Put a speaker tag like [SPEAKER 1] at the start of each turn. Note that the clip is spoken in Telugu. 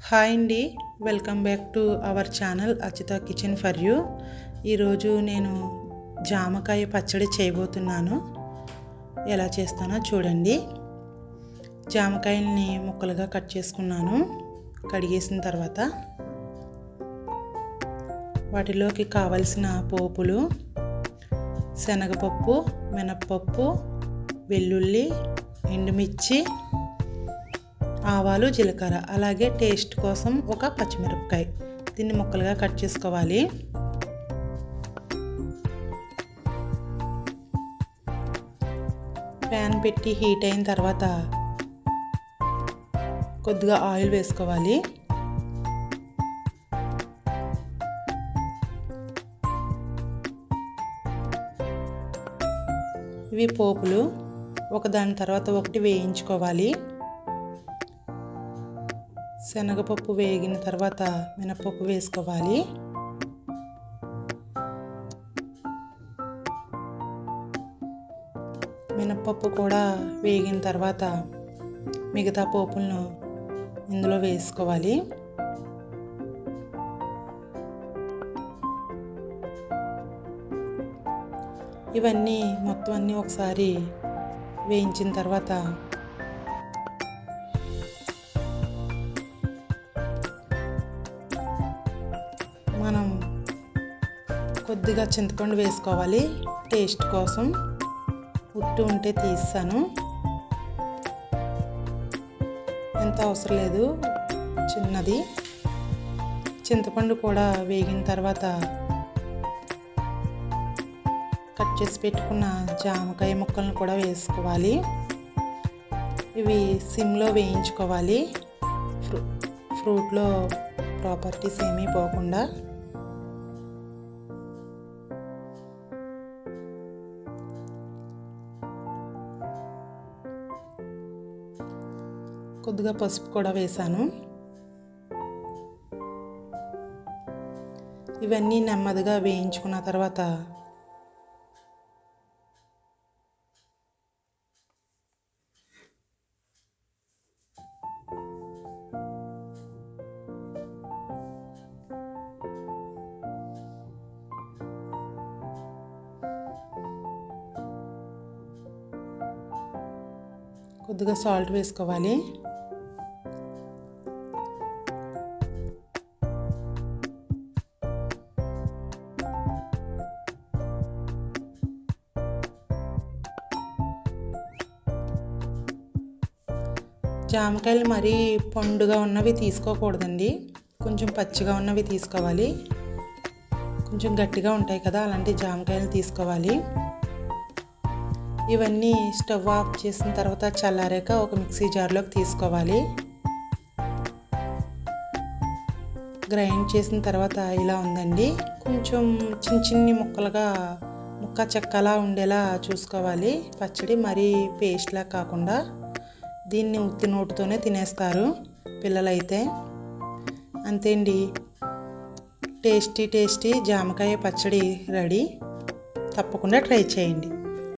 [SPEAKER 1] హాయ్ అండి, welcome back to our channel Achita kitchen for you. ఈరోజు నేను జామకాయ పచ్చడి చేయబోతున్నాను. ఎలా చేస్తానో చూడండి. జామకాయల్ని ముక్కలుగా కట్ చేసుకున్నాను. కడిగేసిన తర్వాత వాటిలోకి కావలసిన పోపులు: శనగపప్పు, మినప్పప్పు, వెల్లుల్లి, ఎండుమిర్చి, ఆవాలు, జీలకర్ర, అలాగే టేస్ట్ కోసం ఒక పచ్చిమిరపకాయ. దీన్ని ముక్కలుగా కట్ చేసుకోవాలి. ప్యాన్ పెట్టి హీట్ అయిన తర్వాత కొద్దిగా ఆయిల్ వేసుకోవాలి. ఇవి పోపులు ఒకదాని తర్వాత ఒకటి వేయించుకోవాలి. శనగపప్పు వేగిన తర్వాత మినపప్పు వేసుకోవాలి. మినపప్పు కూడా వేగిన తర్వాత మిగతా పోపులను ఇందులో వేసుకోవాలి. ఇవన్నీ మొత్తం అన్నీ ఒకసారి వేయించిన తర్వాత మనం కొద్దిగా చింతపండు వేసుకోవాలి. టేస్ట్ కోసం ఉట్టు ఉంటే తీస్తాను, ఎంత అవసరం లేదు, చిన్నది. చింతపండు కూడా వేగిన తర్వాత కట్ చేసి పెట్టుకున్న జామకాయ ముక్కలను కూడా వేసుకోవాలి. ఇవి సిమ్లో వేయించుకోవాలి, ఫ్రూట్లో ప్రాపర్టీస్ ఏమీ పోకుండా. కొద్దిగా పసుపు కూడా వేసాను. ఇవన్నీ నెమ్మదిగా వేయించుకున్న తర్వాత కొద్దిగా సాల్ట్ వేసుకోవాలి. జామకాయలు మరీ పండుగా ఉన్నవి తీసుకోకూడదండి, కొంచెం పచ్చిగా ఉన్నవి తీసుకోవాలి. కొంచెం గట్టిగా ఉంటాయి కదా, అలాంటి జామకాయలు తీసుకోవాలి. ఇవన్నీ స్టవ్ ఆఫ్ చేసిన తర్వాత చల్లారాక ఒక మిక్సీ జార్లోకి తీసుకోవాలి. గ్రైండ్ చేసిన తర్వాత ఇలా ఉందండి. కొంచెం చిన్న చిన్ని ముక్కలుగా ముక్క చెక్కలా ఉండేలా చూసుకోవాలి. పచ్చడి మరీ పేస్ట్లా కాకుండా. దీన్ని ఉత్తి నోటుతోనే తినేస్తారు పిల్లలైతే. అంతే అండి, టేస్టీ జామకాయ పచ్చడి రెడీ. తప్పకుండా ట్రై చేయండి.